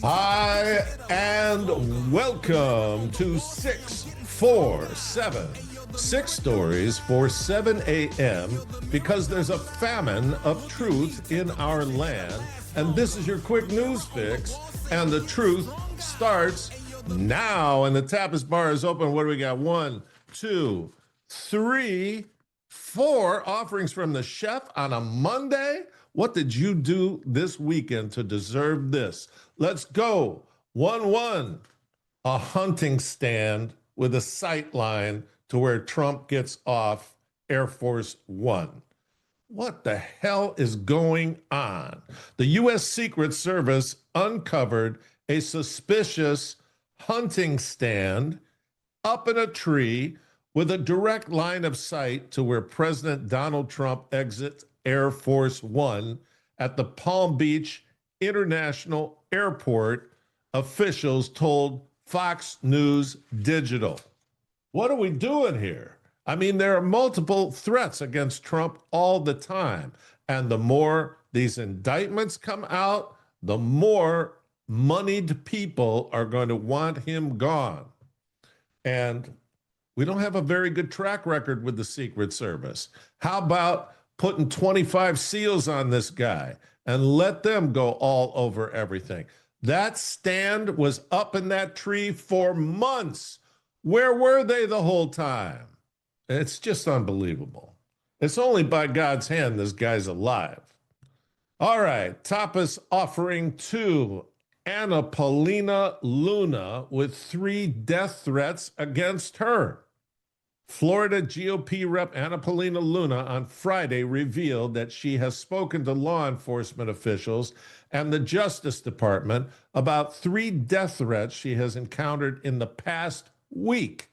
Hi, and welcome to 647. 6 stories for 7 a.m. because there's a famine of truth in our land. And this is your quick news fix. And the truth starts now. And the tapas bar is open. What do we got? 1, 2, 3, 4 offerings from the chef on a Monday. What did you do this weekend to deserve this? Let's go. 1-1. A hunting stand with a sight line to where Trump gets off Air Force One. What the hell is going on? The U.S. Secret Service uncovered a suspicious hunting stand up in a tree with a direct line of sight to where President Donald Trump exits Air Force One at the Palm Beach International Airport, officials told Fox News Digital. What are we doing here? I mean, there are multiple threats against Trump all the time. And the more these indictments come out, the more moneyed people are going to want him gone. And we don't have a very good track record with the Secret Service. How about putting 25 SEALs on this guy and let them go all over everything? That stand was up in that tree for months. Where were they the whole time? It's just unbelievable. It's only by God's hand this guy's alive. All right, tapas offering to Anna Paulina Luna with 3 death threats against her. Florida GOP Rep. Anna Paulina Luna on Friday revealed that she has spoken to law enforcement officials and the Justice Department about 3 death threats she has encountered in the past week.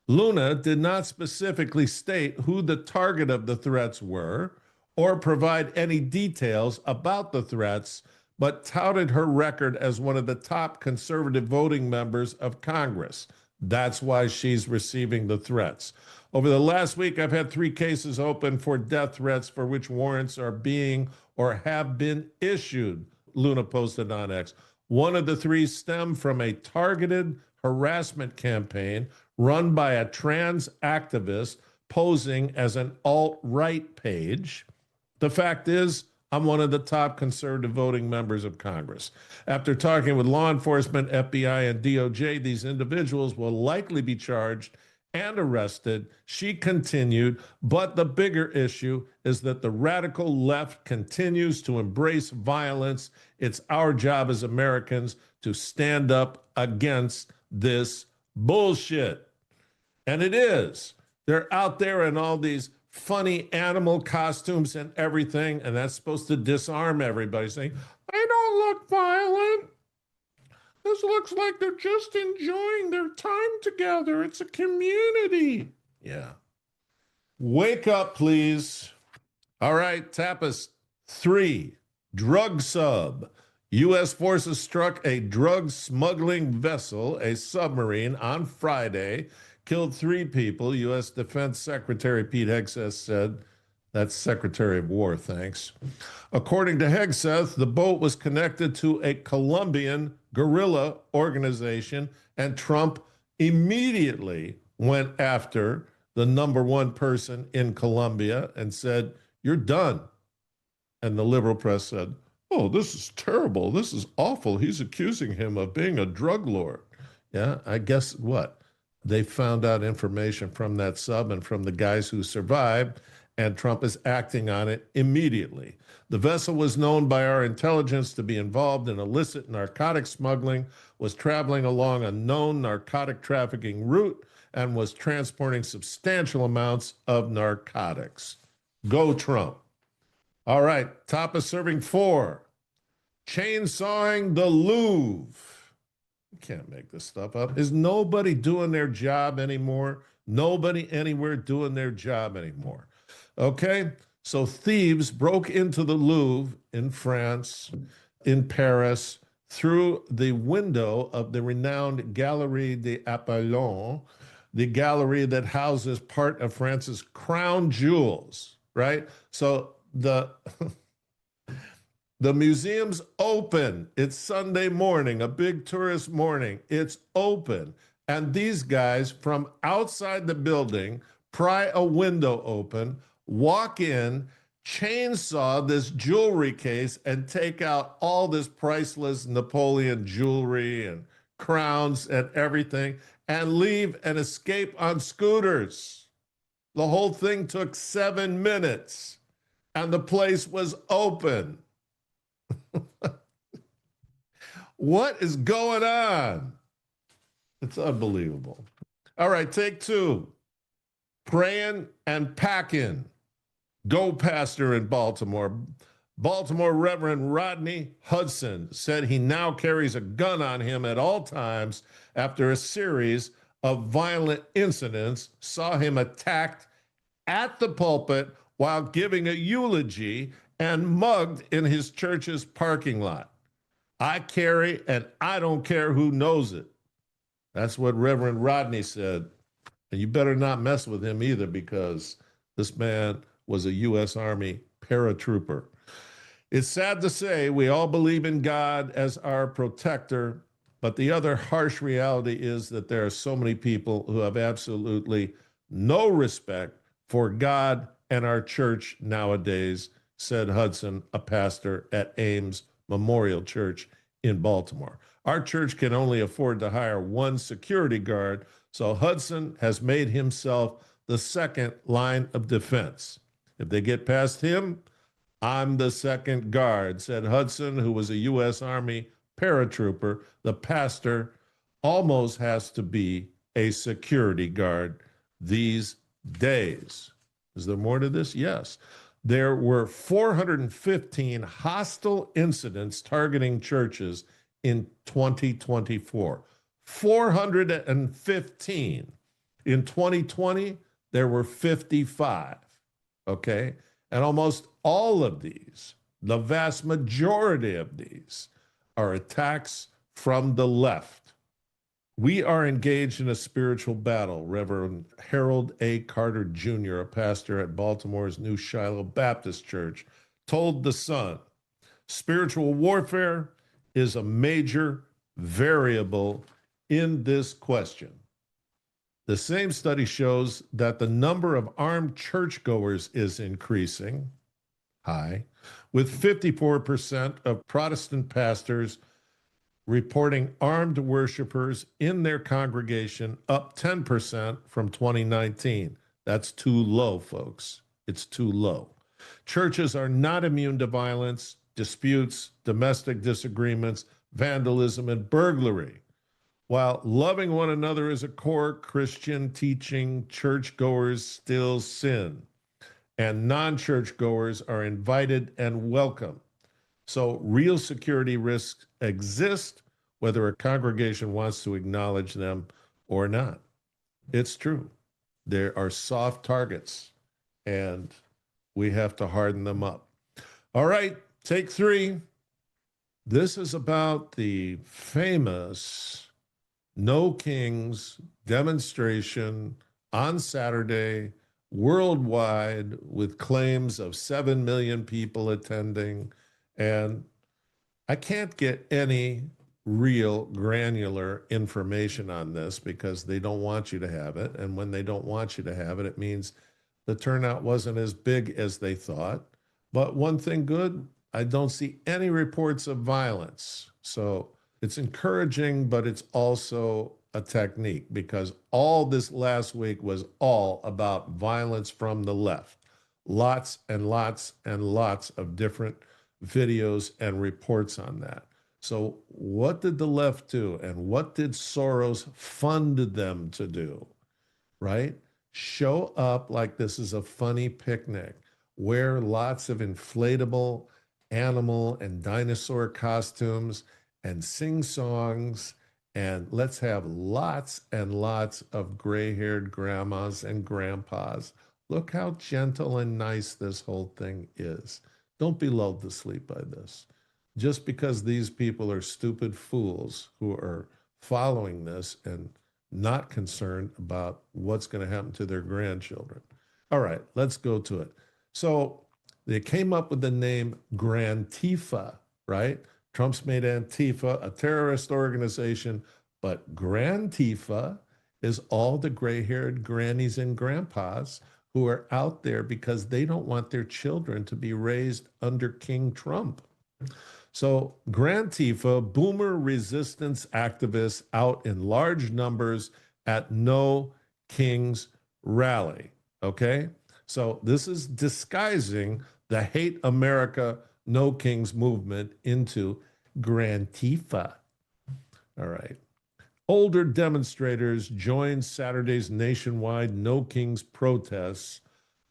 Luna did not specifically state who the target of the threats were or provide any details about the threats, but touted her record as one of the top conservative voting members of Congress. That's why she's receiving the threats. Over the last week, I've had 3 cases open for death threats for which warrants are being or have been issued, Luna posted on X. One of the 3 stemmed from a targeted harassment campaign run by a trans activist posing as an alt-right page. The fact is, I'm one of the top conservative voting members of Congress. After talking with law enforcement, FBI, and DOJ, these individuals will likely be charged and arrested, she continued. But the bigger issue is that the radical left continues to embrace violence. It's our job as Americans to stand up against this bullshit. And it is. They're out there in all these funny animal costumes and everything, and that's supposed to disarm everybody, saying, they don't look violent. This looks like they're just enjoying their time together. It's a community. Yeah. Wake up, please. All right, tapas 3, drug sub. U.S. forces struck a drug smuggling vessel, a submarine, on Friday, killed 3 people. U.S. Defense Secretary Pete Hegseth said. That's Secretary of War, thanks. According to Hegseth, the boat was connected to a Colombian guerrilla organization, and Trump immediately went after the #1 person in Colombia and said, you're done. And the liberal press said, oh, this is terrible. This is awful. He's accusing him of being a drug lord. Yeah, I guess what? They found out information from that sub and from the guys who survived, and Trump is acting on it immediately. The vessel was known by our intelligence to be involved in illicit narcotic smuggling, was traveling along a known narcotic trafficking route, and was transporting substantial amounts of narcotics. Go Trump. All right, tapas serving 4. Chainsawing the Louvre. You can't make this stuff up. Is nobody doing their job anymore? Nobody anywhere doing their job anymore. Okay, so thieves broke into the Louvre in France, in Paris, through the window of the renowned Galerie des Apollons, the gallery that houses part of France's crown jewels, right? So the The museum's open. It's Sunday morning, a big tourist morning. It's open. And these guys from outside the building pry a window open, walk in, chainsaw this jewelry case, and take out all this priceless Napoleon jewelry and crowns and everything, and leave and escape on scooters. The whole thing took 7 minutes, and the place was open. What is going on? It's unbelievable. All right, take two. Praying and packing. Go pastor in Baltimore. Baltimore Reverend Rodney Hudson said he now carries a gun on him at all times after a series of violent incidents saw him attacked at the pulpit while giving a eulogy and mugged in his church's parking lot. I carry, and I don't care who knows it. That's what Reverend Rodney said. And you better not mess with him either, because this man was a U.S. Army paratrooper. It's sad to say we all believe in God as our protector, but the other harsh reality is that there are so many people who have absolutely no respect for God and our church nowadays, said Hudson, a pastor at Ames Memorial Church in Baltimore. Our church can only afford to hire one security guard, so Hudson has made himself the second line of defense. If they get past him, I'm the second guard, said Hudson, who was a U.S. Army paratrooper. The pastor almost has to be a security guard these days. Is there more to this? Yes. There were 415 hostile incidents targeting churches in 2024. 415. In 2020, there were 55. Okay? And almost all of these, the vast majority of these, are attacks from the left. We are engaged in a spiritual battle, Reverend Harold A. Carter Jr., a pastor at Baltimore's New Shiloh Baptist Church, told The Sun. Spiritual warfare is a major variable in this question. The same study shows that the number of armed churchgoers is increasing, high, with 54% of Protestant pastors reporting armed worshipers in their congregation, up 10% from 2019. That's too low, folks. It's too low. Churches are not immune to violence, disputes, domestic disagreements, vandalism, and burglary. While loving one another is a core Christian teaching, churchgoers still sin, and non-churchgoers are invited and welcome. So real security risks exist, whether a congregation wants to acknowledge them or not. It's true. There are soft targets, and we have to harden them up. All right, take three. This is about the famous No Kings demonstration on Saturday, worldwide, with claims of 7 million people attending. And I can't get any real granular information on this because they don't want you to have it. And when they don't want you to have it, it means the turnout wasn't as big as they thought. But one thing good, I don't see any reports of violence. So it's encouraging, but it's also a technique, because all this last week was all about violence from the left. Lots and lots and lots of different videos and reports on that. So what did the left do, and what did Soros fund them to do, right? Show up like this is a funny picnic, wear lots of inflatable animal and dinosaur costumes, and sing songs, and let's have lots and lots of gray-haired grandmas and grandpas. Look how gentle and nice this whole thing is. Don't be lulled to sleep by this. Just because these people are stupid fools who are following this and not concerned about what's going to happen to their grandchildren. All right, let's go to it. So They came up with the name Grand-tifa, right? Trump's made Antifa a terrorist organization, but Grand-tifa is all the gray-haired grannies and grandpas who are out there because they don't want their children to be raised under King Trump. So Grand-tifa, boomer resistance activists out in large numbers at No Kings rally, okay? So this is disguising the Hate America No Kings movement into Grand-tifa. All right. Older demonstrators joined Saturday's nationwide No Kings protests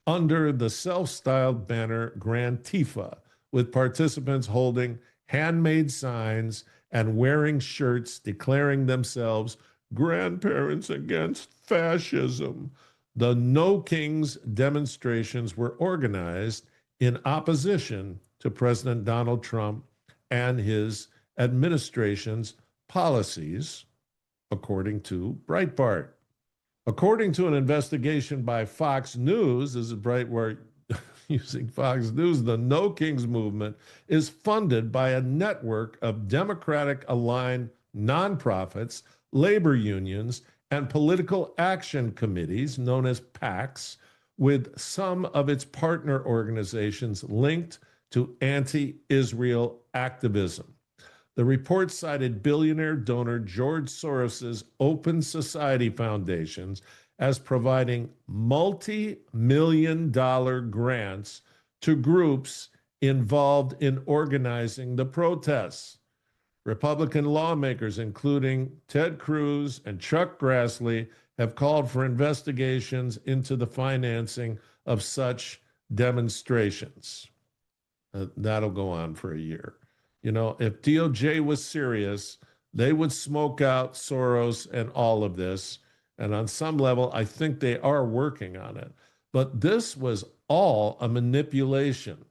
under the self-styled banner Grand-tifa, with participants holding handmade signs and wearing shirts declaring themselves grandparents against fascism. The No Kings demonstrations were organized in opposition to President Donald Trump and his administration's policies, according to Breitbart. According to an investigation by Fox News, this is Breitbart using Fox News, the No Kings movement is funded by a network of Democratic-aligned nonprofits, labor unions, and political action committees known as PACs, with some of its partner organizations linked to anti-Israel activism. The report cited billionaire donor George Soros's Open Society Foundations as providing multi-million-dollar grants to groups involved in organizing the protests. Republican lawmakers, including Ted Cruz and Chuck Grassley, have called for investigations into the financing of such demonstrations. That'll go on for a year. You know, if DOJ was serious, they would smoke out Soros and all of this. And on some level, I think they are working on it. But this was all a manipulation,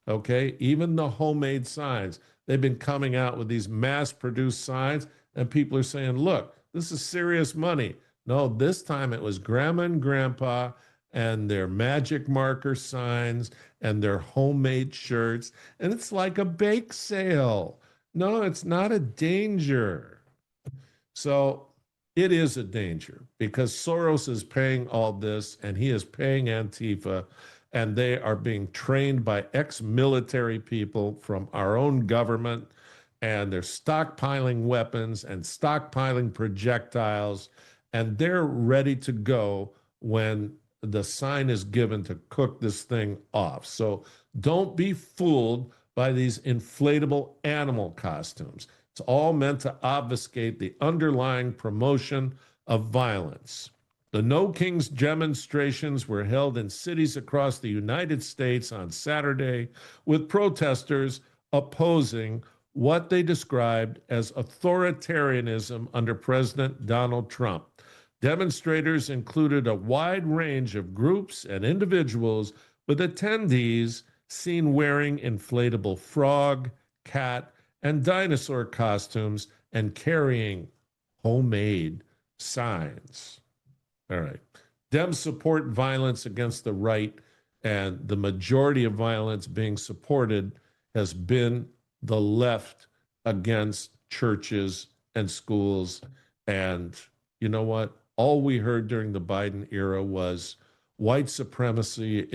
okay? Even the homemade signs. They've been coming out with these mass-produced signs, and people are saying, look, this is serious money. No, this time it was grandma and grandpa and their magic marker signs and their homemade shirts. And it's like a bake sale. No, it's not a danger. So it is a danger because Soros is paying all this and he is paying Antifa, and they are being trained by ex-military people from our own government, and they're stockpiling weapons and stockpiling projectiles, and they're ready to go when the sign is given to cook this thing off. So don't be fooled by these inflatable animal costumes. It's all meant to obfuscate the underlying promotion of violence. The No Kings demonstrations were held in cities across the United States on Saturday, with protesters opposing what they described as authoritarianism under President Donald Trump. Demonstrators included a wide range of groups and individuals, with attendees seen wearing inflatable frog, cat, and dinosaur costumes and carrying homemade signs. All right. Dems support violence against the right, and the majority of violence being supported has been the left against churches and schools. And you know what? All we heard during the Biden era was white supremacy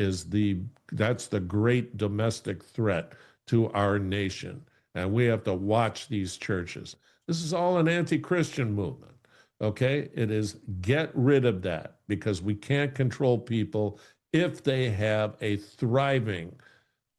that's the great domestic threat to our nation. And we have to watch these churches. This is all an anti-Christian movement, okay? It is get rid of that, because we can't control people if they have a thriving,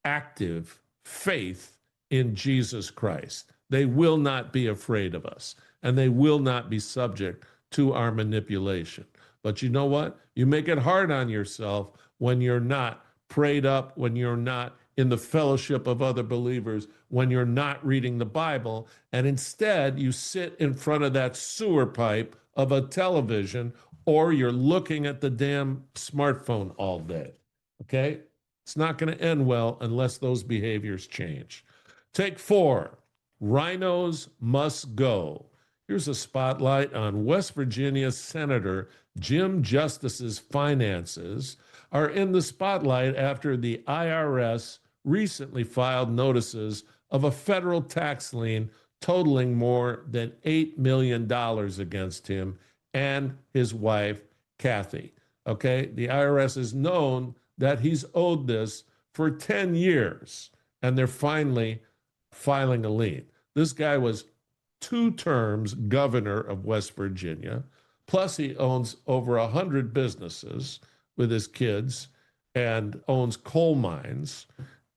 active faith in Jesus Christ. They will not be afraid of us, and they will not be subject to our manipulation. But you know what? You make it hard on yourself when you're not prayed up, when you're not in the fellowship of other believers, when you're not reading the Bible, and instead you sit in front of that sewer pipe of a television, or you're looking at the damn smartphone all day, okay? It's not going to end well unless those behaviors change. Take 4, RINOs must go. Here's a spotlight on West Virginia Senator Jim Justice's finances are in the spotlight after the IRS recently filed notices of a federal tax lien totaling more than $8 million against him and his wife, Kathy. Okay, the IRS is known that he's owed this for 10 years, and they're finally filing a lien. This guy was 2 terms governor of West Virginia, plus he owns over 100 businesses with his kids and owns coal mines.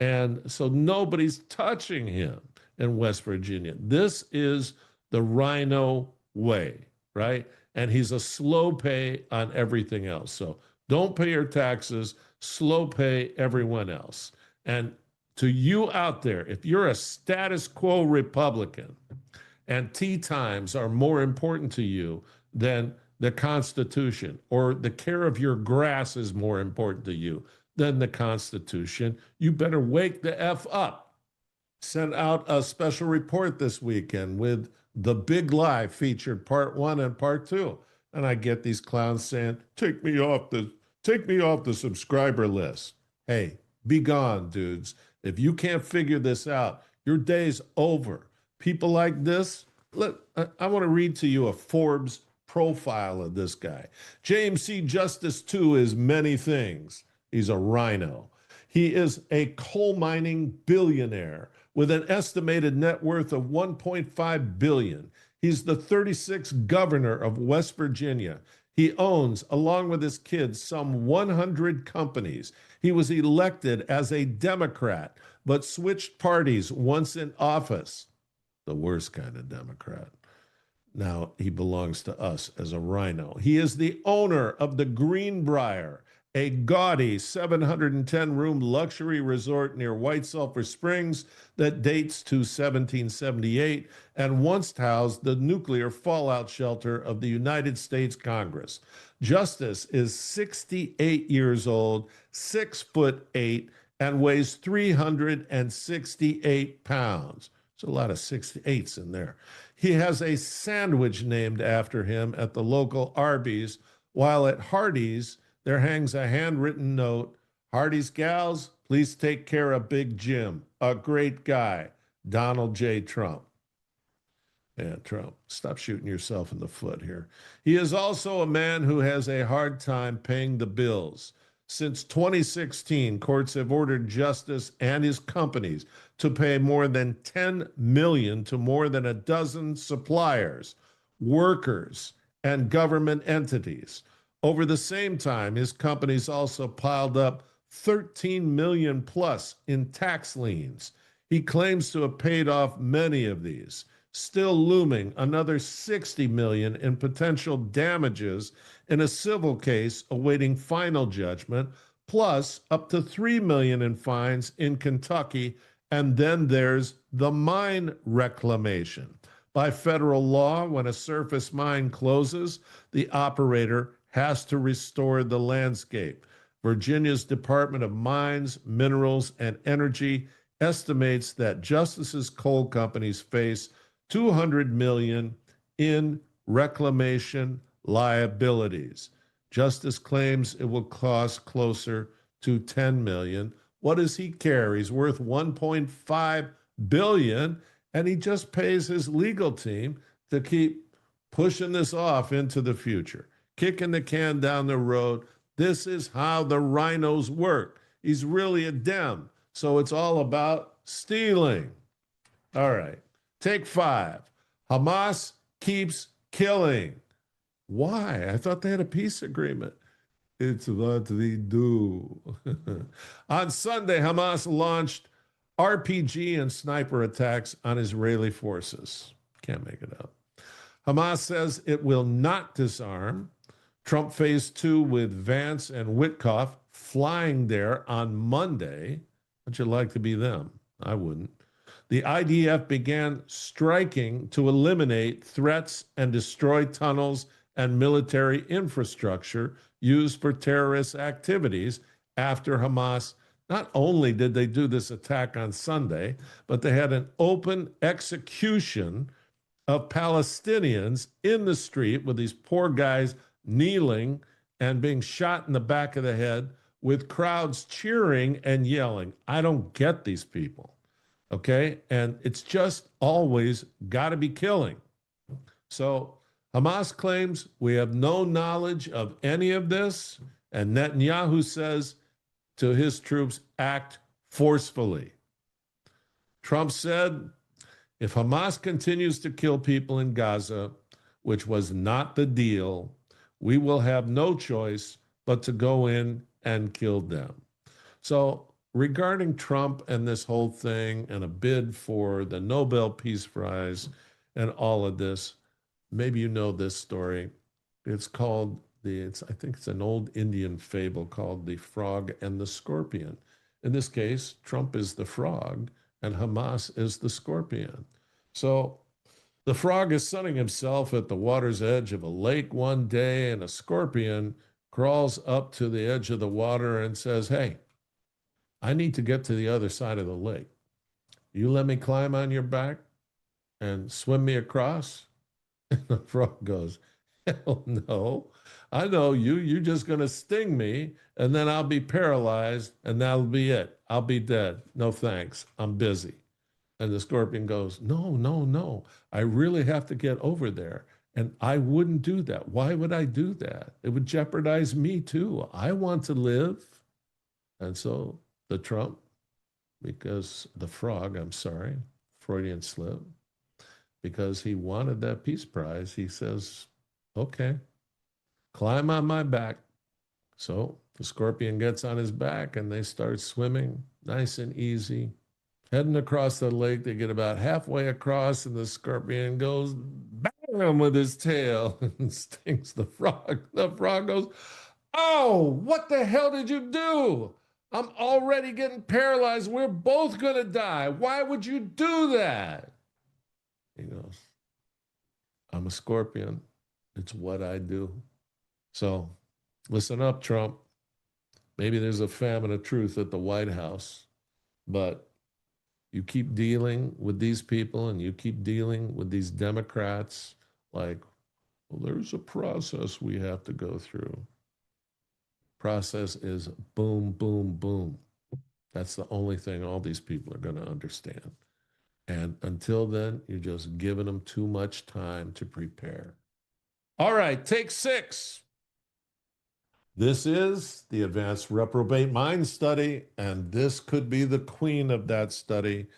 And so nobody's touching him in West Virginia. This is the RINO way, right? And he's a slow pay on everything else. So don't pay your taxes, slow pay everyone else. And to you out there, if you're a status quo Republican and tea times are more important to you than the Constitution, or the care of your grass is more important to you than the Constitution, you better wake the F up. Sent out a special report this weekend with The Big Lie featured part 1 and part 2. And I get these clowns saying, take me off the subscriber list. Hey, be gone, dudes. If you can't figure this out, your day's over. People like this, look, I want to read to you a Forbes profile of this guy. James C. Justice 2 is many things. He's a RINO. He is a coal mining billionaire with an estimated net worth of $1.5 billion. He's the 36th governor of West Virginia. He owns, along with his kids, some 100 companies. He was elected as a Democrat, but switched parties once in office. The worst kind of Democrat. Now he belongs to us as a RINO. He is the owner of the Greenbrier, a gaudy 710-room luxury resort near White Sulphur Springs that dates to 1778 and once housed the nuclear fallout shelter of the United States Congress. Justice is 68 years old, 6'8", and weighs 368 pounds. There's a lot of 68s in there. He has a sandwich named after him at the local Arby's, while at Hardee's, there hangs a handwritten note, Hardee's gals, please take care of Big Jim, a great guy, Donald J. Trump. Yeah, Trump, stop shooting yourself in the foot here. He is also a man who has a hard time paying the bills. Since 2016, courts have ordered Justice and his companies to pay more than $10 million to more than a dozen suppliers, workers, and government entities. Over the same time, his companies also piled up $13 million plus in tax liens. He claims to have paid off many of these, still looming another $60 million in potential damages in a civil case awaiting final judgment, plus up to $3 million in fines in Kentucky. And then there's the mine reclamation. By federal law, when a surface mine closes, the operator has to restore the landscape. Virginia's Department of Mines, Minerals, and Energy estimates that Justice's coal companies face $200 million in reclamation liabilities. Justice claims it will cost closer to $10 million. What does he care? He's worth $1.5 billion, and he just pays his legal team to keep pushing this off into the future, kicking the can down the road. This is how the RINOs work. He's really a Dem, so it's all about stealing. All right, take 5. Hamas keeps killing. Why? I thought they had a peace agreement. It's what we do. On Sunday, Hamas launched RPG and sniper attacks on Israeli forces. Can't make it up. Hamas says it will not disarm. Trump phase 2 with Vance and Witkoff flying there on Monday. Would you like to be them? I wouldn't. The IDF began striking to eliminate threats and destroy tunnels and military infrastructure used for terrorist activities after Hamas. Not only did they do this attack on Sunday, but they had an open execution of Palestinians in the street with these poor guys kneeling and being shot in the back of the head with crowds cheering and yelling. I don't get these people. Okay. And it's just always got to be killing. So Hamas claims we have no knowledge of any of this. And Netanyahu says to his troops, act forcefully. Trump said, if Hamas continues to kill people in Gaza, which was not the deal, we will have no choice but to go in and kill them. So regarding Trump and this whole thing and a bid for the Nobel Peace Prize and all of this, maybe you know this story. It's called I think it's an old Indian fable called The Frog and the Scorpion. In this case, Trump is the frog and Hamas is the scorpion. So the frog is sunning himself at the water's edge of a lake one day, and a scorpion crawls up to the edge of the water and says, hey, I need to get to the other side of the lake. You let me climb on your back and swim me across? And the frog goes, hell no. I know you. You're just going to sting me, and then I'll be paralyzed, and that'll be it. I'll be dead. No thanks. I'm busy. And the scorpion goes, no, no, no. I really have to get over there. And I wouldn't do that. Why would I do that? It would jeopardize me too. I want to live. And so the Trump, because the frog, I'm sorry, Freudian slip, because he wanted that Peace Prize, he says, okay, climb on my back. So the scorpion gets on his back and they start swimming nice and easy. Heading across the lake, they get about halfway across, and the scorpion goes bam with his tail and stings the frog. The frog goes, oh, what the hell did you do? I'm already getting paralyzed. We're both going to die. Why would you do that? He goes, I'm a scorpion. It's what I do. So listen up, Trump. Maybe there's a famine of truth at the White House, but you keep dealing with these people and you keep dealing with these Democrats like, well, there's a process we have to go through. Process is boom, boom, boom. That's the only thing all these people are going to understand. And until then, you're just giving them too much time to prepare. All right, take 6. This is the Advanced Reprobate Mind Study, and this could be the queen of that study.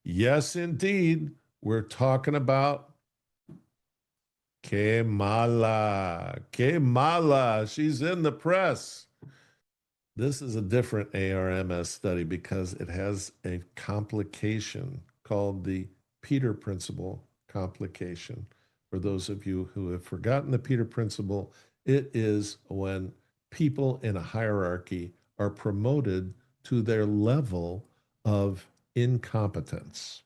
Yes, indeed, we're talking about Kamala. Kamala, she's in the press. This is a different ARMS study because it has a complication called the Peter Principle complication. For those of you who have forgotten the Peter Principle, it is when people in a hierarchy are promoted to their level of incompetence.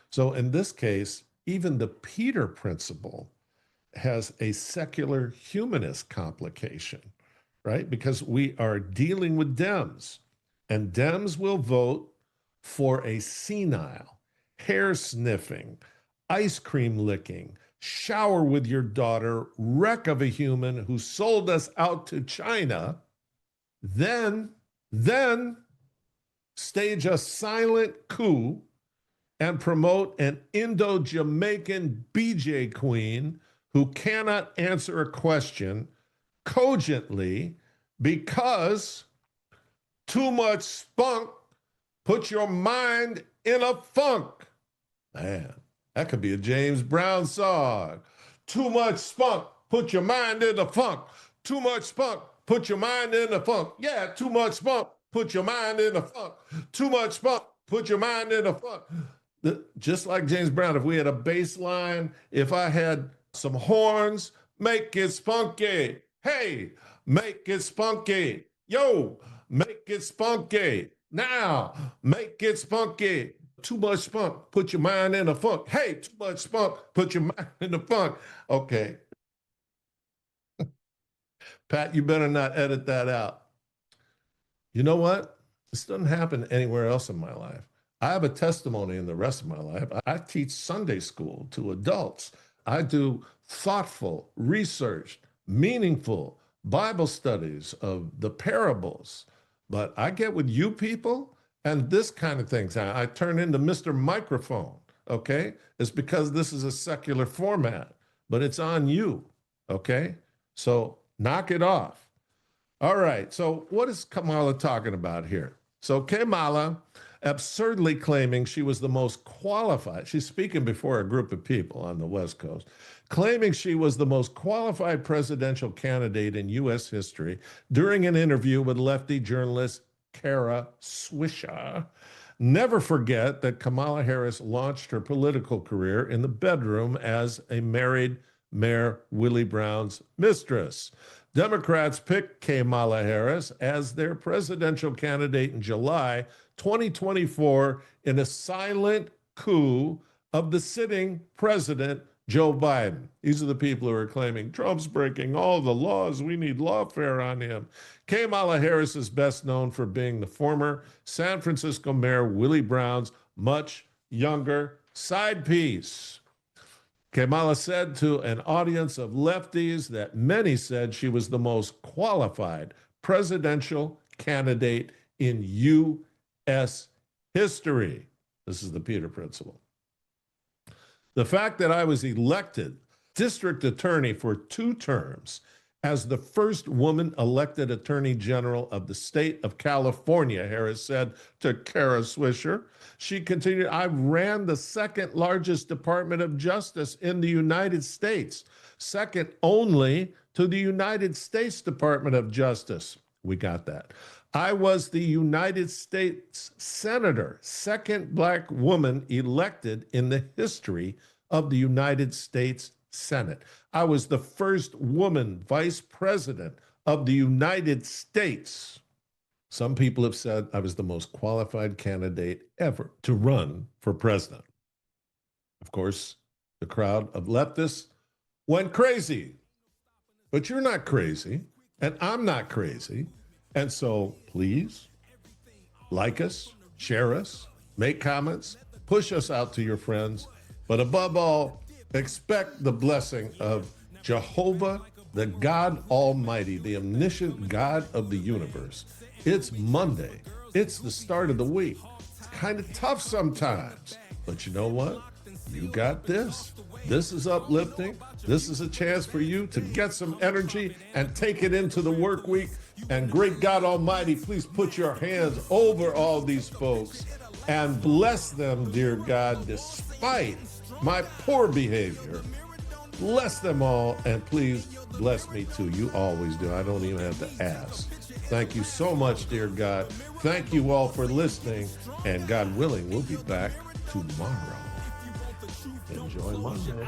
So in this case, even the Peter Principle has a secular humanist complication, right? Because we are dealing with Dems, and Dems will vote for a senile, hair sniffing, ice cream licking, shower with your daughter, wreck of a human who sold us out to China, then stage a silent coup and promote an Indo-Jamaican BJ queen who cannot answer a question cogently because too much spunk puts your mind in a funk. Man, that could be a James Brown song. Too much spunk, put your mind in the funk. Too much spunk, put your mind in the funk. Yeah, too much spunk, put your mind in the funk. Too much spunk, put your mind in the funk. Just like James Brown, if we had a bass line, if I had some horns, make it spunky. Hey, make it spunky. Yo, make it spunky. Now, make it spunky. Too much spunk, put your mind in a funk. Hey, too much spunk, put your mind in the funk. Okay. Pat, you better not edit that out. You know what? This doesn't happen anywhere else in my life. I have a testimony in the rest of my life. I teach Sunday school to adults. I do thoughtful, researched, meaningful Bible studies of the parables. But I get with you people and this kind of things. I turn into Mr. Microphone, okay? It's because this is a secular format, but it's on you, okay? So knock it off. All right, so what is Kamala talking about here? So Kamala absurdly claiming she was the most qualified, she's speaking before a group of people on the West Coast, claiming she was the most qualified presidential candidate in U.S. history during an interview with lefty journalist Kara Swisher. Never forget that Kamala Harris launched her political career in the bedroom as a married Mayor Willie Brown's mistress. Democrats picked Kamala Harris as their presidential candidate in July 2024 in a silent coup of the sitting president, Joe Biden. These are the people who are claiming Trump's breaking all the laws. We need lawfare on him. Kamala Harris is best known for being the former San Francisco Mayor Willie Brown's much younger side piece. Kamala said to an audience of lefties that many said she was the most qualified presidential candidate in U.S. history. This is the Peter Principle. The fact that I was elected district attorney for 2 terms as the first woman elected attorney general of the state of California, Harris said to Kara Swisher. She continued, I ran the second largest Department of Justice in the United States, second only to the United States Department of Justice. We got that. I was the United States Senator, second Black woman elected in the history of the United States Senate. I was the first woman vice president of the United States. Some people have said I was the most qualified candidate ever to run for president. Of course, the crowd of leftists went crazy. But you're not crazy, and I'm not crazy. And so please like us, share us, make comments, push us out to your friends. But above all, expect the blessing of Jehovah, the God Almighty, the omniscient God of the universe. It's Monday. It's the start of the week. It's kind of tough sometimes. But you know what? You got this. This is uplifting. This is a chance for you to get some energy and take it into the work week. And great God Almighty, please put your hands over all these folks and bless them, dear God, despite my poor behavior. Bless them all, and please bless me too. You always do. I don't even have to ask. Thank you so much, dear God. Thank you all for listening, and God willing, we'll be back tomorrow. Enjoy Monday.